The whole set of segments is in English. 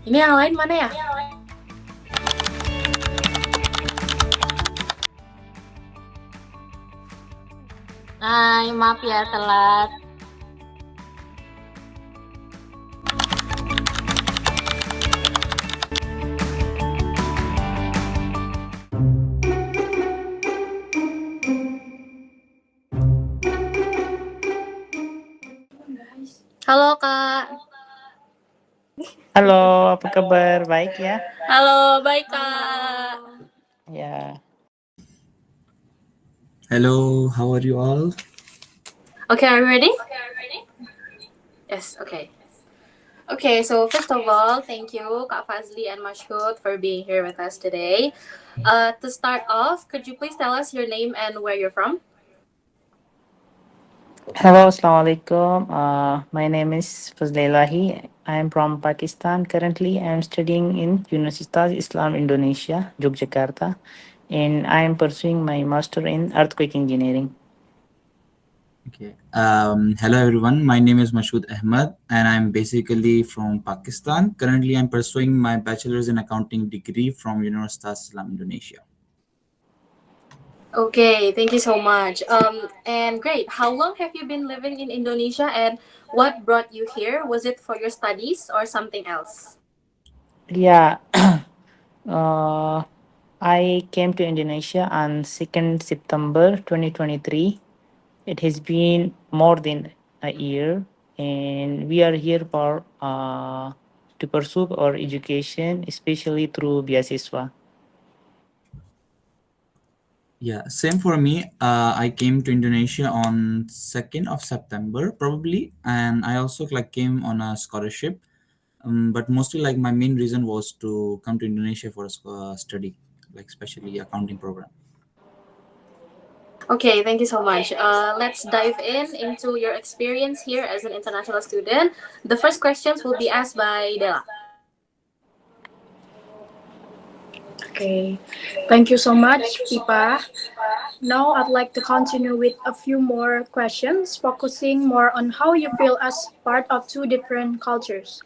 Ini yang lain mana ya? Hai, maaf ya telat. Halo Kak. Halo, apa kabar? Baik ya? Halo, baik Kak. Ya. Hello, how are you all? Okay, are you ready? Yes, okay. Okay, so first of all, thank you Kak Fazli and Mashhud for being here with us today. To start off, could you please tell us your name and where you're from? Hello, Assalamualaikum. My name is Fazlilahi. I am from Pakistan. Currently, I am studying in Universitas Islam Indonesia, Yogyakarta, and I am pursuing my master in earthquake engineering. Okay. Hello everyone. My name is Mashood Ahmad, and I'm basically from Pakistan. Currently, I'm pursuing my bachelor's in accounting degree from Universitas Islam Indonesia. Okay, thank you so much. And great. How long have you been living in Indonesia and what brought you here? Was it for your studies or something else? Yeah, I came to Indonesia on 2nd September 2023. It has been more than a year, and we are here for to pursue our education, especially through Beasiswa. Yeah, same for me. I came to Indonesia on 2nd of September, probably, and I also came on a scholarship. But mostly my main reason was to come to Indonesia for a study, especially accounting program. Okay, thank you so much. Let's dive in into your experience here as an international student. The first questions will be asked by Della. Okay, thank you so much, Pipa. Now I'd like to continue with a few more questions, focusing more on how you feel as part of two different cultures.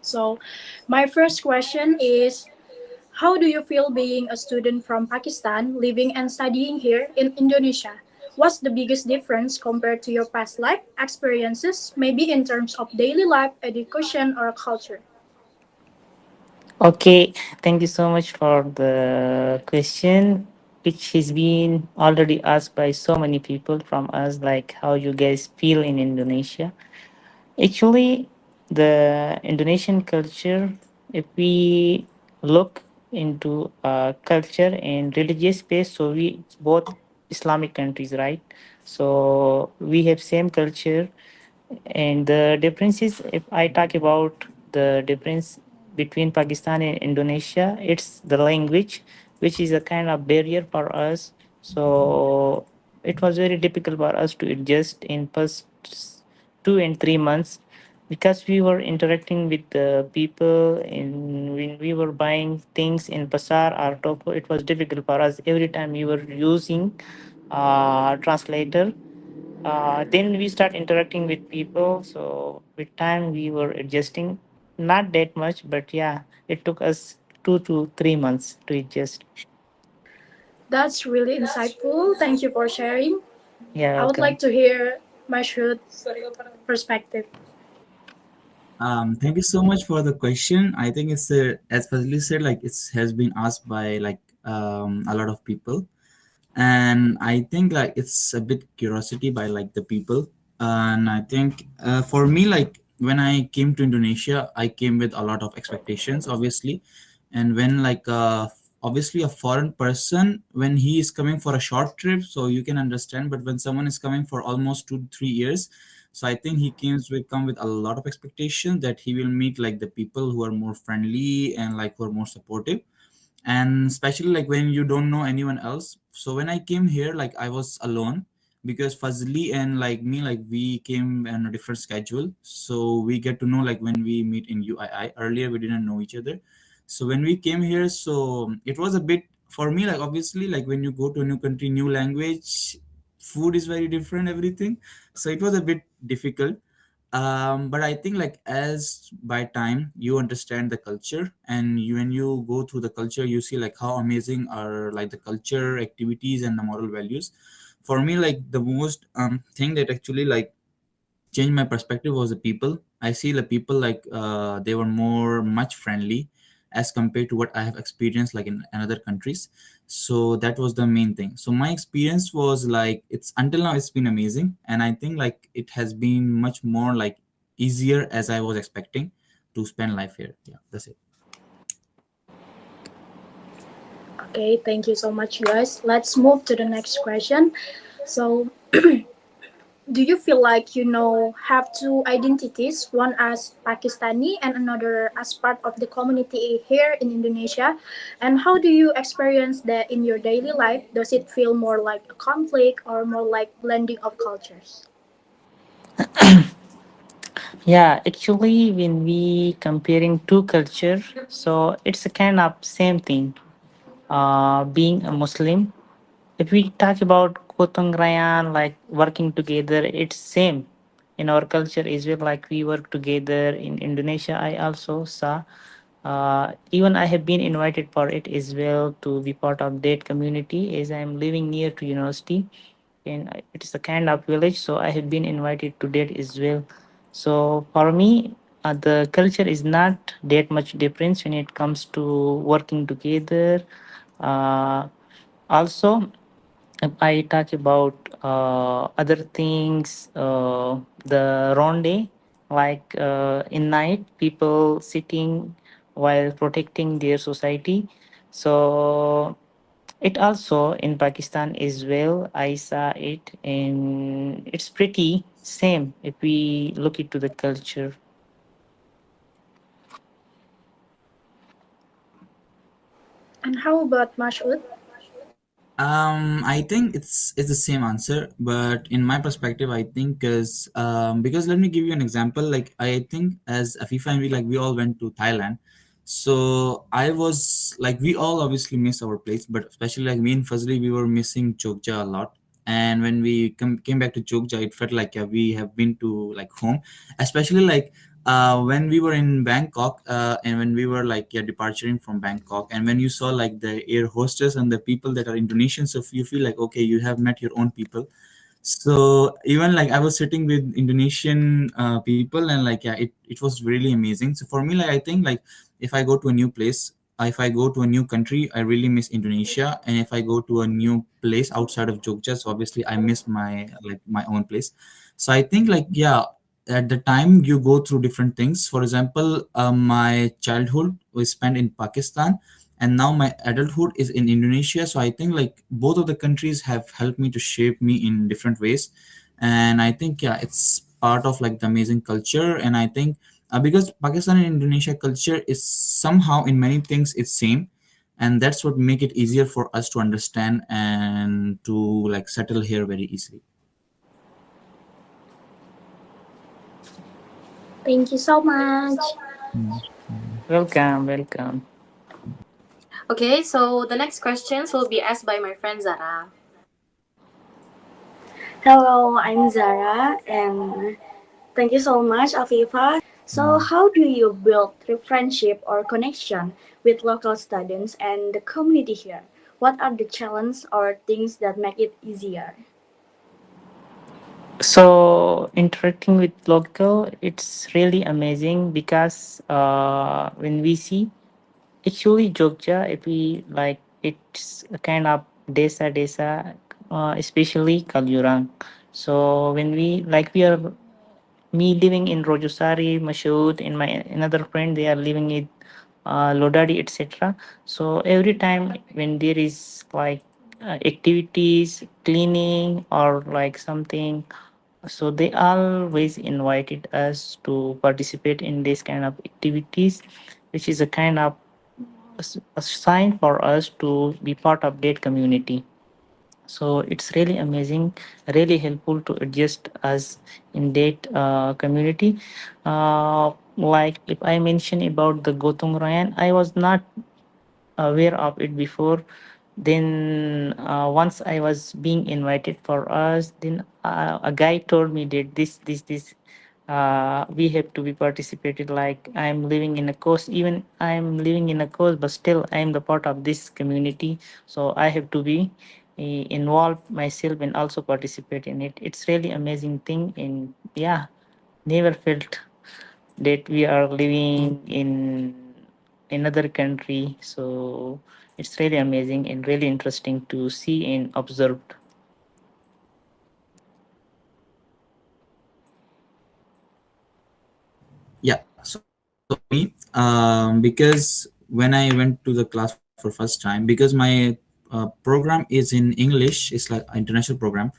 So, my first question is, how do you feel being a student from Pakistan, living and studying here in Indonesia? What's the biggest difference compared to your past life experiences, maybe in terms of daily life, education, or culture? Okay, thank you so much for the question, which has been already asked by so many people from us, like how you guys feel in Indonesia. Actually, the Indonesian culture, if we look into culture and religious space, so we both Islamic countries, right? So we have same culture, and the differences. If I talk about the difference between Pakistan and Indonesia, it's the language, which is a kind of barrier for us. So it was very difficult for us to adjust in first 2 and 3 months, because we were interacting with the people and when we were buying things in Pasar or Topo, it was difficult for us every time we were using translator. Then we start interacting with people, so with time we were adjusting, not that much, but yeah, it took us 2 to 3 months to adjust. That's really insightful. Thank you for sharing. Yeah, I would welcome. like to hear Mashhud's perspective. Thank you so much for the question. I think it's as Fazli said, it has been asked by a lot of people, and I think it's a bit curiosity by the people. And I think for me, when I came to Indonesia, I came with a lot of expectations, obviously. And when obviously a foreign person, when he is coming for a short trip, so you can understand. But when someone is coming for almost 2 to 3 years, so I think he will come with a lot of expectation that he will meet the people who are more friendly and who are more supportive, and especially when you don't know anyone else. So when I came here, I was alone, because Fazli and me, we came on a different schedule, so we get to know when we meet in UII. Earlier we didn't know each other. So when we came here, so it was a bit for me, obviously, when you go to a new country, new language, food is very different, everything. So it was a bit difficult. But I think like as by time you understand the culture, and when you go through the culture, you see like how amazing are like the culture activities and the moral values. For me, like the most thing that actually like changed my perspective was the people. I see the people like they were more much friendly as compared to what I have experienced like in another countries. So that was the main thing. So my experience was like it's until now it's been amazing, and I think like it has been much more like easier as I was expecting to spend life here. Yeah, that's it. Okay, thank you so much, guys. Let's move to the next question. So, do you feel like have two identities, one as Pakistani and another as part of the community here in Indonesia? And how do you experience that in your daily life? Does it feel more like a conflict or more like blending of cultures? Yeah, actually, when we comparing two culture, so it's a kind of same thing. Being a Muslim, if we talk about Kotong Rayan, like working together, it's same in our culture as well. Like we work together in Indonesia. I also saw. Even I have been invited for it as well to be part of that community as I am living near to university, and it is a kind of village. So I have been invited to that as well. So for me, the culture is not that much difference when it comes to working together. Uh, Also, if I talk about other things, the ronde, like in night, people sitting while protecting their society. So it also in Pakistan as well. I saw it, and it's pretty same if we look into the culture. And how about Mashud? I think it's the same answer, but in my perspective, I think because let me give you an example. Like I think as Afifa and we like we all went to Thailand, so I was like we all obviously miss our place, but especially like me and Fazli, we were missing Jogja a lot. And when we came back to Jogja, it felt like yeah, we have been to like home, especially like when we were in Bangkok, and when we were like yeah departing from Bangkok, and when you saw like the air hostess and the people that are Indonesian, so you feel like okay, you have met your own people. So even like I was sitting with Indonesian people, and like yeah, it was really amazing. So for me, like I think like if I go to a new place, if I go to a new country, I really miss Indonesia, and if I go to a new place outside of Jogja, so obviously I miss my like my own place. So I think like yeah, at the time you go through different things. For example, my childhood was spent in Pakistan, and now my adulthood is in Indonesia. So I think like both of the countries have helped me to shape me in different ways, and I think yeah, it's part of like the amazing culture. And I think because Pakistan and Indonesia culture is somehow in many things it's same, and that's what make it easier for us to understand and to like settle here very easily. Thank you so much. Mm. Welcome, welcome. Okay, so the next questions will be asked by my friend Zara. Hello, I'm Zara, and thank you so much, Afifah. So, Mm. how do you build a friendship or connection with local students and the community here? What are the challenges or things that make it easier? So interacting with local, it's really amazing because when we see actually Jogja, if we like, it's a kind of desa, especially Kalyurang. So when we like, we are me living in Rojosari, Mashood, and my another friend they are living in Lodadi, etc. So every time when there is like activities, cleaning or like something, so they always invited us to participate in this kind of activities, which is a kind of a sign for us to be part of that community. So it's really amazing, really helpful to adjust us in that community. Like if I mention about the Gotong Rayan, I was not aware of it before. Then once I was being invited for us, then a guy told me that this we have to be participated. Like I'm living in a coast, even I'm living in a coast, but still I'm the part of this community, so I have to be involve myself and also participate in it. It's really amazing thing, and yeah, never felt that we are living in another country. So it's really amazing and really interesting to see and observe. Yeah, so for me, because when I went to the class for first time, because my program is in English, it's like international program.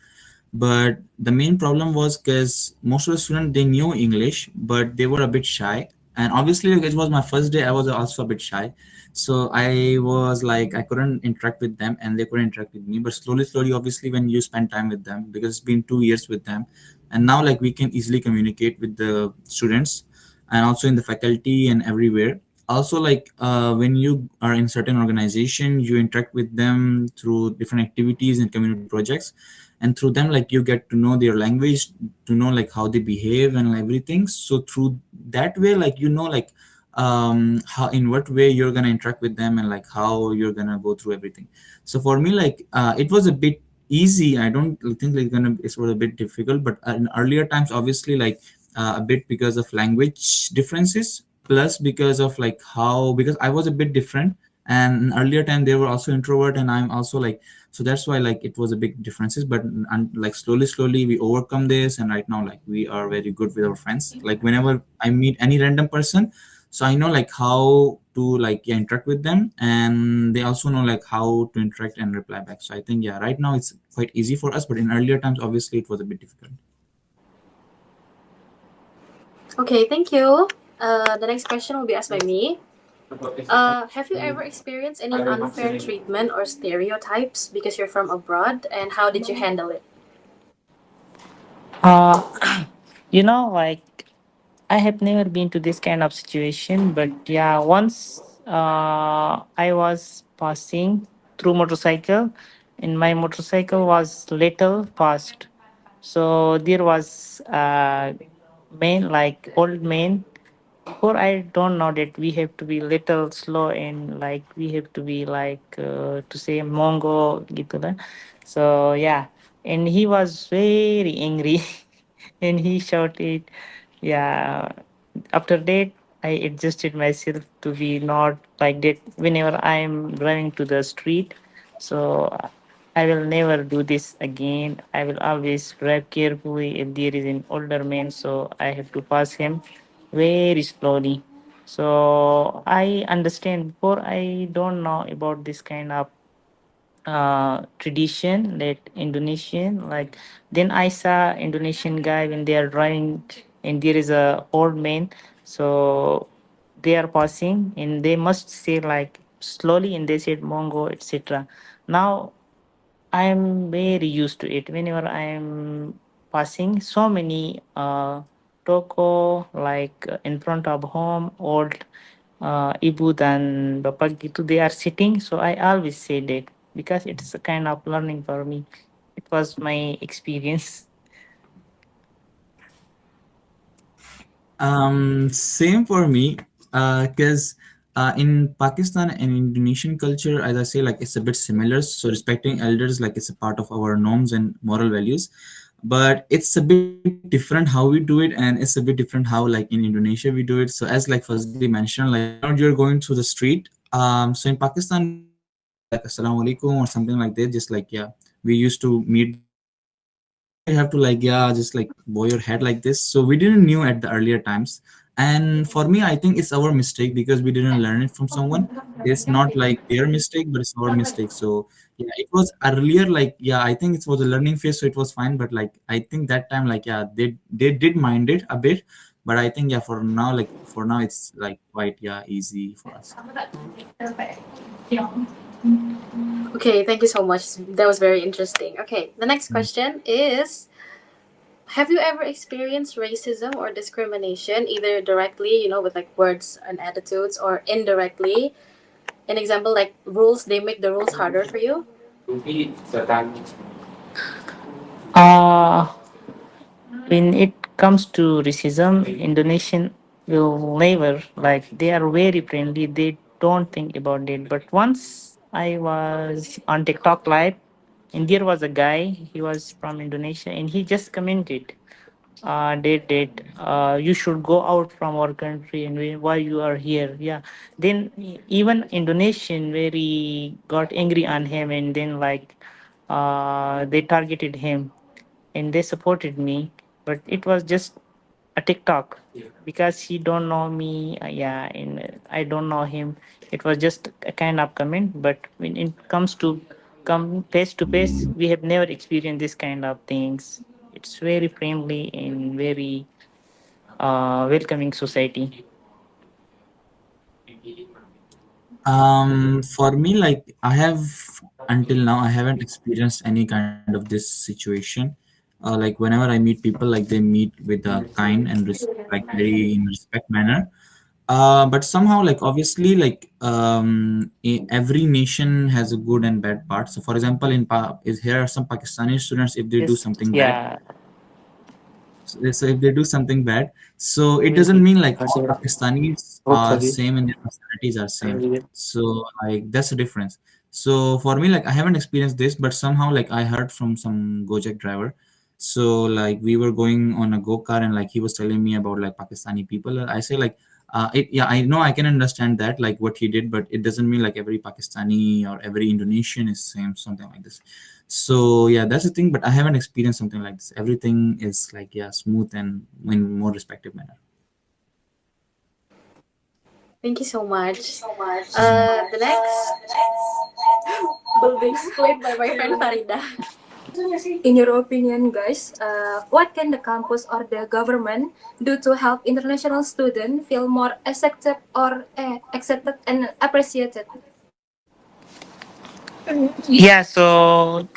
But the main problem was because most of the students, they knew English, but they were a bit shy. And obviously, like, it was my first day, I was also a bit shy. So I was like, I couldn't interact with them, and they couldn't interact with me. But slowly, obviously, when you spend time with them, because it's been 2 years with them, and now like we can easily communicate with the students, and also in the faculty and everywhere. Also, like when you are in certain organization, you interact with them through different activities and community projects, and through them, like, you get to know their language, to know like how they behave and everything. So through that way, like, you know, like how, in what way you're gonna interact with them, and like how you're gonna go through everything. So for me, like it was a bit easy. I don't think like it was a bit difficult, but in earlier times, obviously, like a bit because of language differences, plus because of like how, because I was a bit different, and in earlier time they were also introvert and I'm also like, so that's why like it was a big differences. But and like slowly we overcome this, and right now like we are very good with our friends. Like whenever I meet any random person, so I know like how to like, yeah, interact with them, and they also know like how to interact and reply back. So I think, yeah, right now it's quite easy for us, but in earlier times obviously it was a bit difficult. Okay, thank you. The next question will be asked by me. Have you ever experienced any unfair treatment or stereotypes because you're from abroad, and how did you handle it? Uh, like I have never been to this kind of situation, but yeah, once I was passing through motorcycle, and my motorcycle was little fast, so there was man, like old man. Before I don't know that we have to be little slow, and like we have to be like to say mongo gitu lah. So yeah, and he was very angry, and he shouted, yeah. After that, I adjusted myself to be not like that whenever I'm driving to the street. So I will never do this again. I will always drive carefully if there is an older man, so I have to pass him very slowly. So I understand. Before, I don't know about this kind of tradition that Indonesian, like, then I saw Indonesian guy when they are driving and there is a old man, so they are passing and they must say like slowly, and they said mongo, etc. Now I'm very used to it. Whenever I'm passing so many toko, like in front of home, old ibu dan bapak gitu, they are sitting. So I always say that because it's a kind of learning for me. It was my experience. Same for me, because in Pakistan and Indonesian culture, as I say, like it's a bit similar. So respecting elders, like it's a part of our norms and moral values, but it's a bit different how we do it, and it's a bit different how like in Indonesia we do it. So as like Fazli mentioned, like whenever you're going through the street, so in Pakistan we used to say like Assalamu alaikum or something like that, just like, yeah, we used to meet them. But in Indonesia, you have to like, yeah, just like bow your head like this. So we didn't knew at the earlier times. And for me, I think it's our mistake because we didn't learn it from someone. It's not like their mistake, but it's our mistake. So yeah, it was earlier, like, yeah, I think it was a learning phase, so it was fine. But like I think that time, like, yeah, they did mind it a bit. But I think, yeah, for now, like for now it's like quite, yeah, easy for us. Okay, thank you so much. That was very interesting. Okay, the next Mm. question is, have you ever experienced racism or discrimination, either directly, with like words and attitudes, or indirectly? An example, like rules, they make the rules harder for you. Uh, when it comes to racism, Indonesian will never like they are very friendly. They don't think about it. But once I was on TikTok live, and there was a guy. He was from Indonesia, and he just commented, date. You should go out from our country, and why you are here? Yeah. Then even Indonesian very got angry on him, and then like they targeted him and they supported me, but it was just a TikTok because he don't know me. Yeah, and I don't know him. It was just a kind of comment. But when it comes to come face to face, we have never experienced this kind of things. It's very friendly and very welcoming society. For me, like I have until now, I haven't experienced any kind of this situation. Like whenever I meet people, like they meet with a kind and like very in respect manner. But somehow, like obviously, like every nation has a good and bad part. So, for example, is here are some Pakistani students if they do Yes. something bad. Yeah. So if they do something bad, so it doesn't mean like all Pakistanis are same and their personalities are same. So like that's the difference. So for me, like I haven't experienced this, but somehow like I heard from some Gojek driver. So like we were going on a go kart and like he was telling me about like Pakistani people. I say like yeah, I know I can understand that like what he did, but it doesn't mean like every Pakistani or every Indonesian is same, something like this. So yeah, that's the thing, but I haven't experienced something like this. Everything is like yeah, smooth and in more respective manner. Thank you so much. The next will be explained by my friend Faridah. In your opinion, guys, what can the campus or the government do to help international students feel more accepted and appreciated? Yeah, so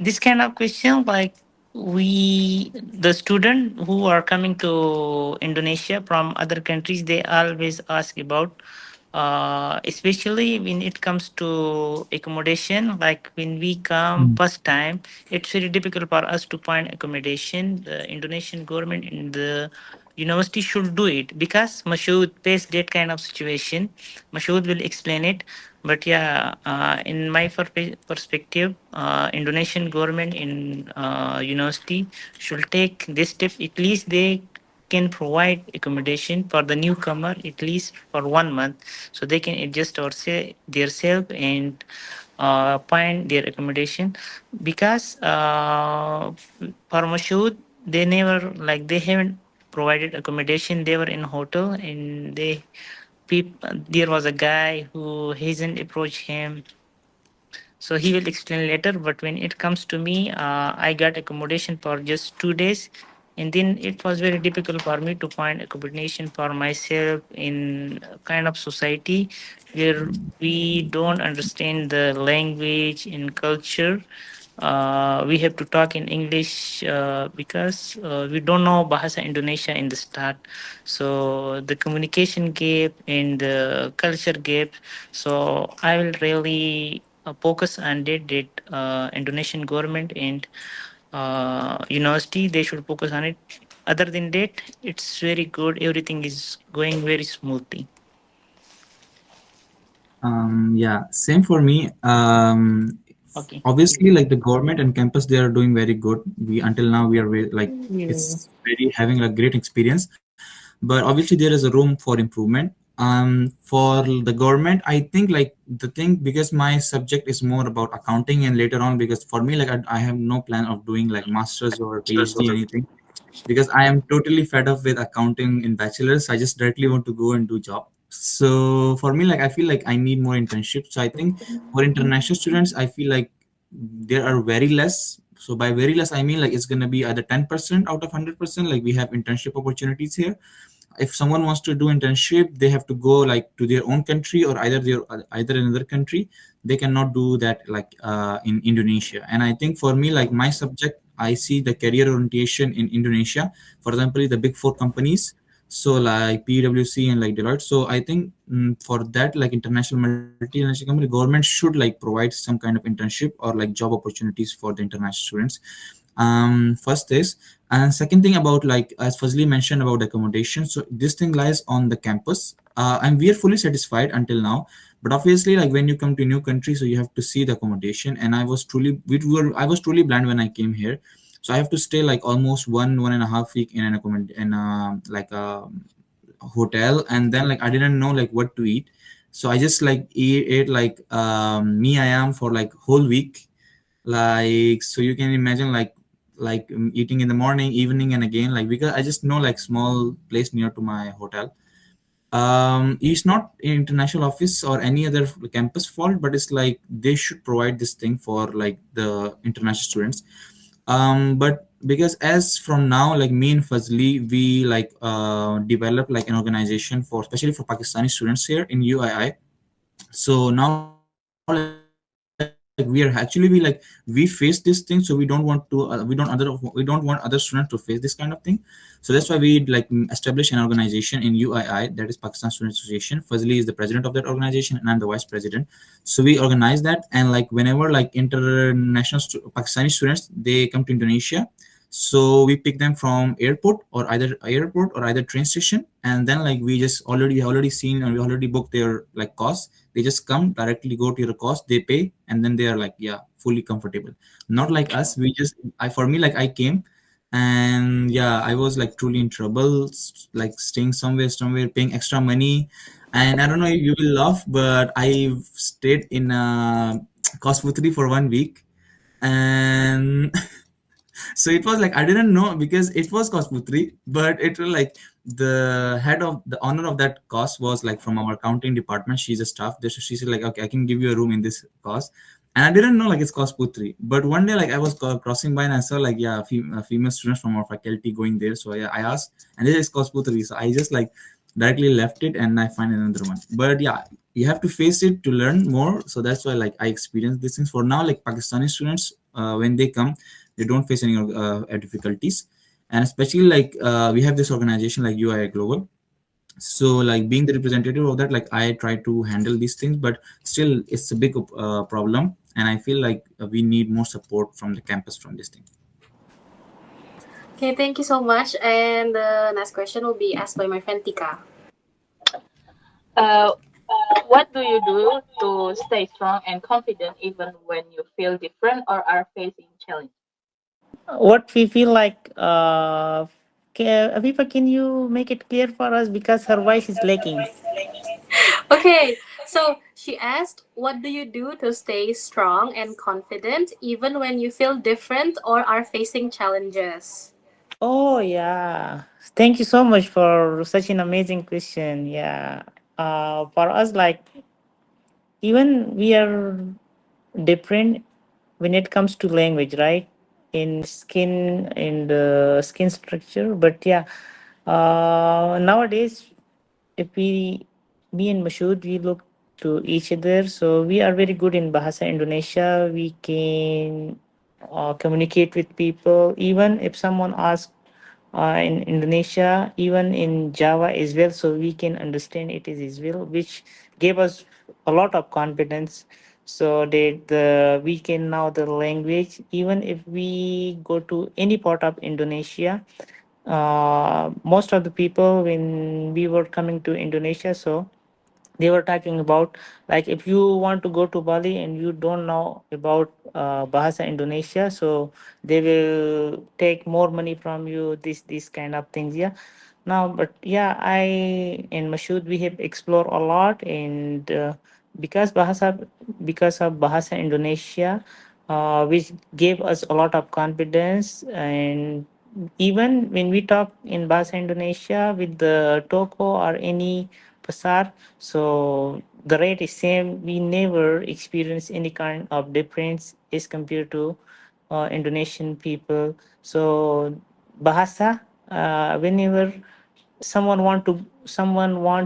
this kind of question, like the student who are coming to Indonesia from other countries, they always ask about, especially when it comes to accommodation. Like when we come Mm. first time, it's very difficult for us to find accommodation. The Indonesian government and the university should do it because Mashoud faced that kind of situation. Mashoud will explain it. But yeah, in my perspective, Indonesian government in university should take this step. At least they can provide accommodation for the newcomer at least for 1 month, so they can adjust or say themselves and find their accommodation. Because for Mashoud, they never like they haven't provided accommodation. They were in hotel and there was a guy who hasn't approached him, so he will explain later. But when it comes to me, I got accommodation for just 2 days, and then it was very difficult for me to find accommodation for myself in a kind of society where we don't understand the language and culture. We have to talk in English because we don't know Bahasa Indonesia in the start. So the communication gap and the culture gap. So I will really focus on that Indonesian government and university, they should focus on it. Other than that, it's very good. Everything is going very smoothly. Yeah, same for me. Okay. Obviously, like the government and campus, they are doing very good. We until now we are like Yeah. it's very having a great experience, but obviously there is a room for improvement. For the government, I think like the thing because my subject is more about accounting and later on because for me like I have no plan of doing like masters or PhD anything because I am totally fed up with accounting in bachelor's. I just directly want to go and do job. So for me, like I feel like I need more internships. So I think for international students, I feel like there are very less. So by very less, I mean like it's gonna be either 10% out of 100%. Like we have internship opportunities here. If someone wants to do internship, they have to go like to their own country or either another country. They cannot do that like in Indonesia. And I think for me, like my subject, I see the career orientation in Indonesia. For example, the big four companies, so like PwC and like Deloitte. So I think for that, like international multinational company, government should like provide some kind of internship or like job opportunities for the international students. First is, and second thing about like as Fazli mentioned about accommodation. So this thing lies on the campus, and we are fully satisfied until now. But obviously, like when you come to a new country, so you have to see the accommodation. And I was truly blind when I came here. So I have to stay like almost 1.5 week in an accommodation in like a hotel, and then like I didn't know like what to eat. So I just like ate like me I am for like whole week. Like so you can imagine like eating in the morning, evening, and again, like because I just know like small place near to my hotel. It's not international office or any other campus fault, but it's like they should provide this thing for like the international students. But because as from now, like me and Fazli, we like develop like an organization for especially for Pakistani students here in UII. So now like we want to face this thing, so we don't want other students to face this kind of thing. So that's why we like establish an organization in UII, that is Pakistan Student Association. Fazli is the president of that organization and I'm the vice president. So we organize that, and like whenever like Pakistani students they come to Indonesia, so we pick them from airport or either train station, and then like we already seen and we already booked their like cost. They just come directly, go to your cost, they pay, and then they are like, yeah, fully comfortable. Not like us, we just I for me like I came, and yeah, I was like truly in trouble, like staying somewhere paying extra money. And I don't know if you will laugh, but I stayed in Kosputri for 1 week. And so it was like I didn't know because it was Kosputri, but it was like the owner of that cost was like from our accounting department. She's a staff there, so she said like, okay, I can give you a room in this cost. And I didn't know like it's Kosputri, but one day like I was crossing by and I saw like, yeah, female students from our faculty going there. So yeah, I asked, and this is Kosputri, so I just like directly left it and I find another one. But yeah, you have to face it to learn more. So that's why like I experienced these things. For now, like Pakistani students, when they come, they don't face any difficulties. And especially like we have this organization like UI Global. So like being the representative of that, like I try to handle these things, but still it's a big problem. And I feel like we need more support from the campus from this thing. Okay, thank you so much. And the next question will be asked by my friend Tika. Uh, what do you do to stay strong and confident even when you feel different or are facing challenge? What we feel like, Afifa, can you make it clear for us because her voice is lacking? Okay, so she asked, what do you do to stay strong and confident even when you feel different or are facing challenges? Oh yeah, thank you so much for such an amazing question. Yeah, for us, like even we are different when it comes to language, right? In the skin structure, but yeah, nowadays, if we me and Mashood, we look to each other, so we are very good in Bahasa Indonesia. We can communicate with people, even if someone asks in Indonesia, even in Java as well, so we can understand it is as well, which gave us a lot of confidence. So that we can know the language, even if we go to any part of Indonesia. Most of the people when we were coming to Indonesia, so they were talking about like if you want to go to Bali and you don't know about Bahasa Indonesia, so they will take more money from you. This kind of things, yeah. Now, but yeah, I and Mashood we have explored a lot, and because Bahasa Indonesia, which gave us a lot of confidence. And even when we talk in Bahasa Indonesia with the toko or any pasar, so the rate is same. We never experience any kind of difference as compared to Indonesian people. So bahasa, whenever someone want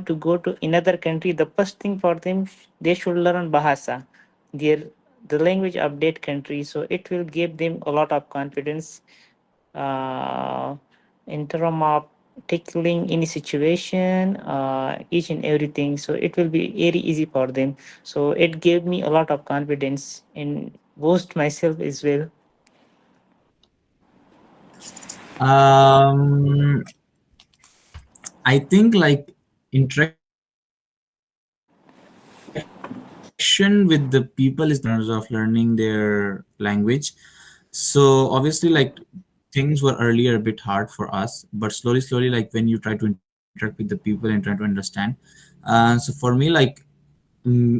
to go to another country, the first thing for them, they should learn bahasa, their the language of that country. So it will give them a lot of confidence uh, in terms of tackling any situation, each and everything. So it will be very easy for them. So it gave me a lot of confidence in boost myself as well. Um, I think like interaction with the people is the most important thing in terms of learning their language. So obviously, like things were earlier a bit hard for us, but slowly, like when you try to interact with the people and try to understand. So for me, like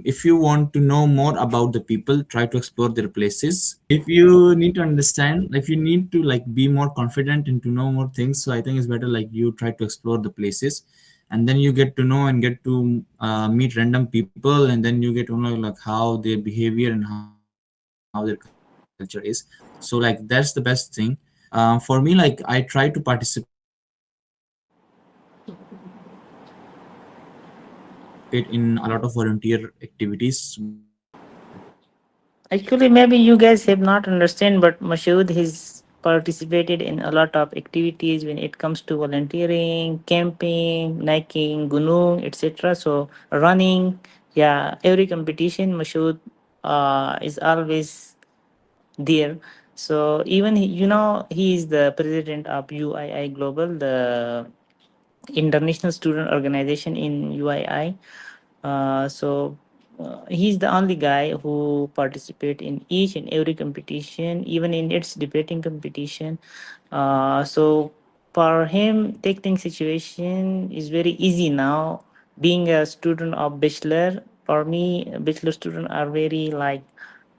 if you want to know more about the people, try to explore their places. If you need to understand, if you need to like be more confident and to know more things, so I think it's better like you try to explore the places, and then you get to know and get to meet random people, and then you get to know like how their behavior and how their culture is. So like that's the best thing. For me, like I try to participate in a lot of volunteer activities whenever I get the chance. Actually, maybe you guys have not understand, but Mashood has participated in a lot of activities when it comes to volunteering, camping, hiking, gunung, etc. So running, yeah, every competition, Mashood is always there. So even he is the president of UII Global, the international student organization in UII. He's the only guy who participate in each and every competition, even in its debating competition. So for him, tackling situation is very easy now. Being a student of bachelor, for me, bachelor students are very like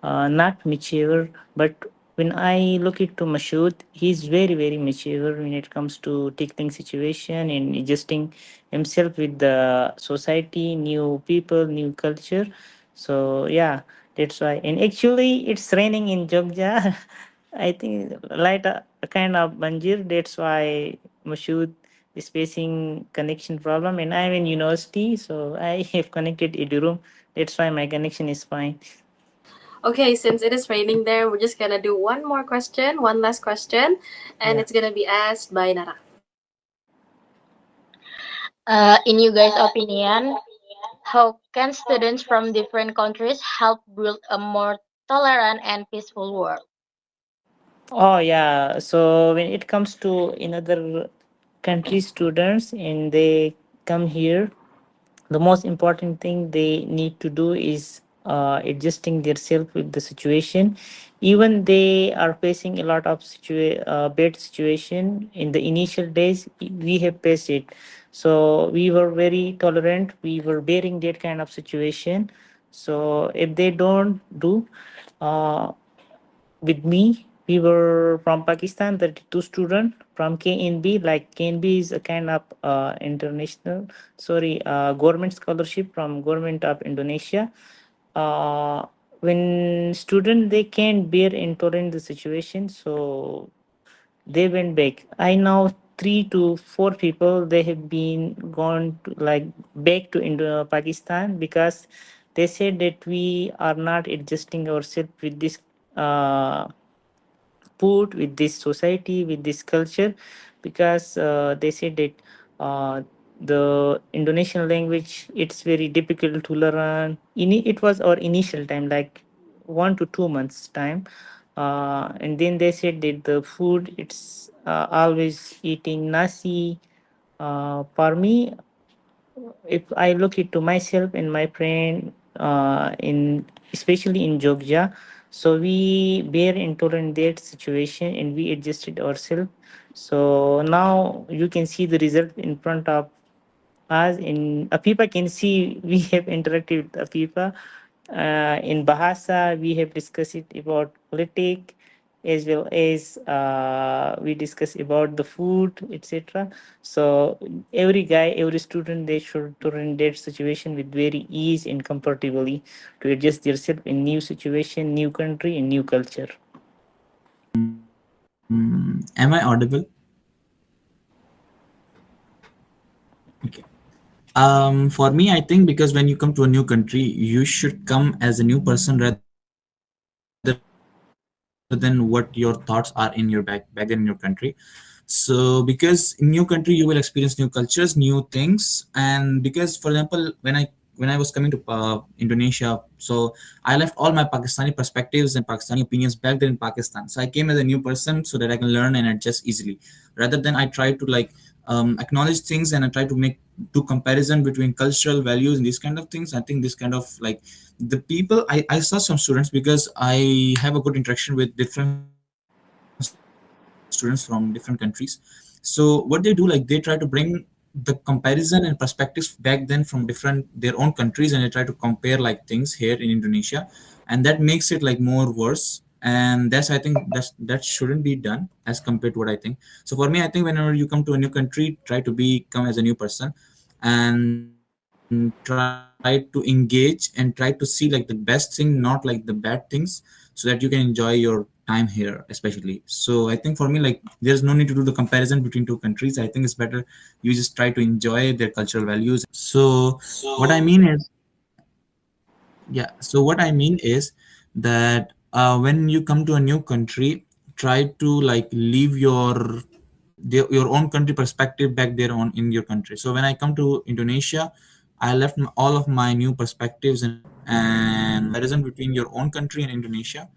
not mature. But when I look into Mashood, he's very mature when it comes to tackling situation and adjusting himself with the society, new people, new culture. So yeah, that's why. And actually, it's raining in Jogja. I think light a kind of banjir. That's why Mashood is facing connection problem, and I'm in university, so I have connected a room. That's why my connection is fine. Okay, since it is raining there, we're just gonna do one more question, one last question, and Yeah. it's gonna be asked by Nara. In you guys' opinion, how can students from different countries help build a more tolerant and peaceful world? Oh yeah. So when it comes to another country students and they come here, the most important thing they need to do is adjusting themselves with the situation. Even they are facing a lot of bad situation in the initial days, we have faced it. So we were very tolerant, we were bearing that kind of situation. So if they don't do uh, with me, we were from Pakistan, 32 student from KNB. Like KNB is a kind of international, sorry, government scholarship from government of Indonesia. Uh, when student they can bear intolerant the situation, so they went back. I know 3 to 4 people they have been gone to, like back to Pakistan because they said that we are not adjusting ourselves with this uh, food, with this society, with this culture, because they said that the Indonesian language it's very difficult to learn. It was our initial time, like 1 to 2 months time, and then they said that the food it's always eating nasi. For me, if I look into myself and my friend in especially in Jogja, so we bear intolerant that situation and we adjusted ourselves. So now you can see the result in front of us. In Afifa can see we have interacted with Afifa. In Bahasa, we have discussed it about politics as well as we discuss about the food, etc. So every guy, every student, they should turn that situation with very ease and comfortably to adjust themselves in new situation, new country, and new culture. Am I audible? Okay. For me, I think because when you come to a new country, you should come as a new person rather than what your thoughts are in your back then in your country. So because in new country you will experience new cultures, new things, and because for example, when I came to Indonesia, when I was coming to Indonesia, so I left all my Pakistani perspectives and Pakistani opinions back there in Pakistan. So I came as a new person so that I can learn and adjust easily. Rather than I try to like acknowledge things and I try to make do comparison between cultural values and these kind of things. I think this kind of like the people I saw some students because I have a good interaction with different students from different countries. So what they do, like they try to bring the comparison and perspectives back then from different their own countries, and they try to compare like things here in Indonesia, and that makes it like more worse. And that's I think that shouldn't be done as compared to what I think. So for me, I think whenever you come to a new country, try to become as a new person and try to engage and try to see like the best thing, not like the bad things, so that you can enjoy your time here especially. So I think for me, like there's no need to do the comparison between two countries. I think it's better you just try to enjoy their cultural values and things like that. So what I mean is, yeah, so what I mean is that when you come to a new country, try to like leave your own country perspective back there on in your country. So when I come to Indonesia, I left all of my new perspectives and comparison between your own country and Indonesia.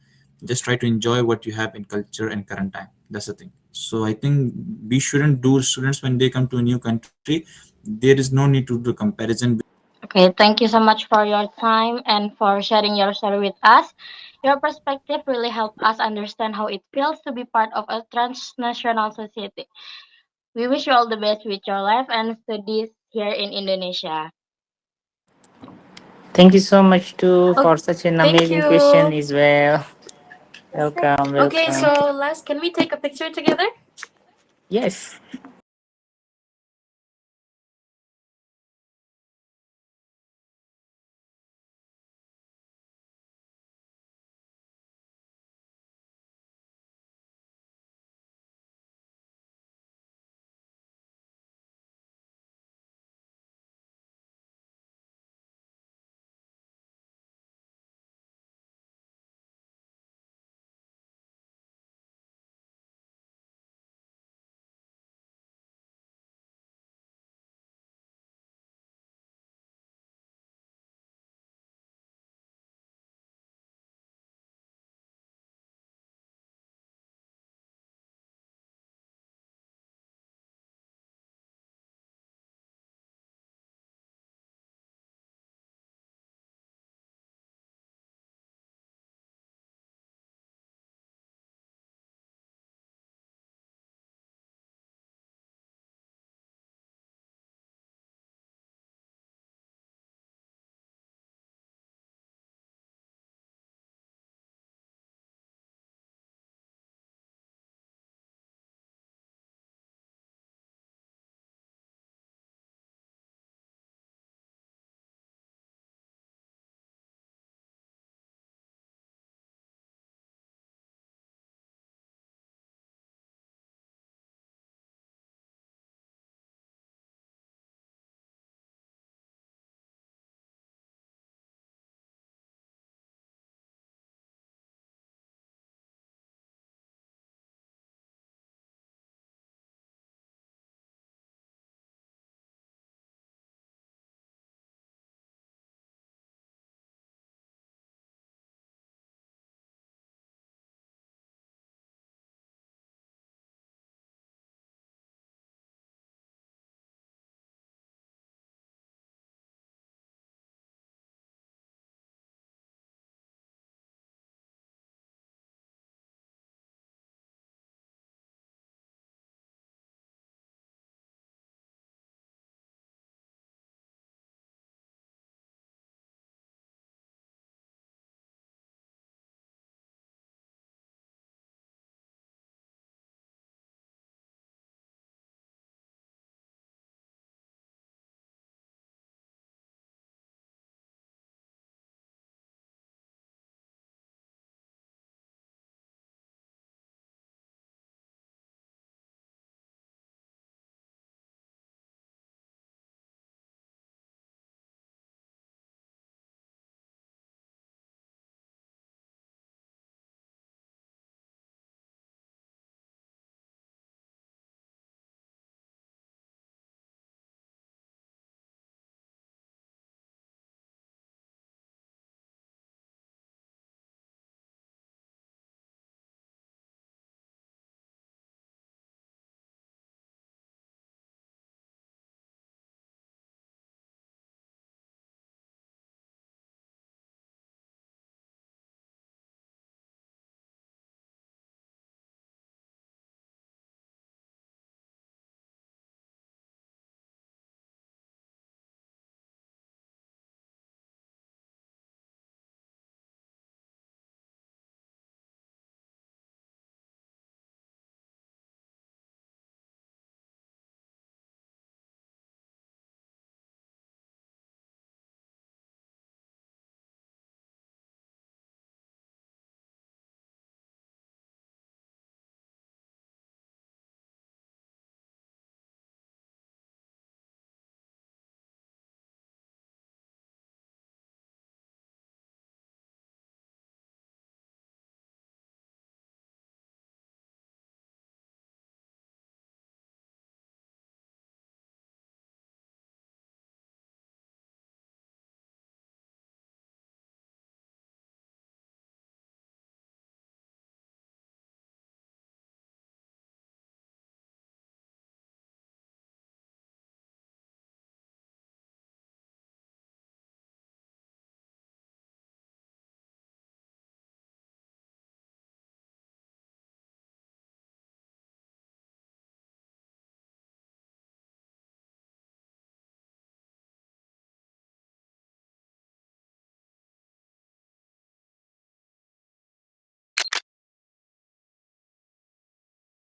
Just try to enjoy what you have in culture and current time. That's the thing. So I think we shouldn't do students when they come to a new country. There is no need to do comparison. Okay, thank you so much for your time and for sharing your story with us. Your perspective really helped us understand how it feels to be part of a transnational society. We wish you all the best with your life and studies here in Indonesia. Thank you so much too Oh, for such an thank amazing question you. as well. Welcome, Okay, welcome. so last, can we take a picture together? Yes.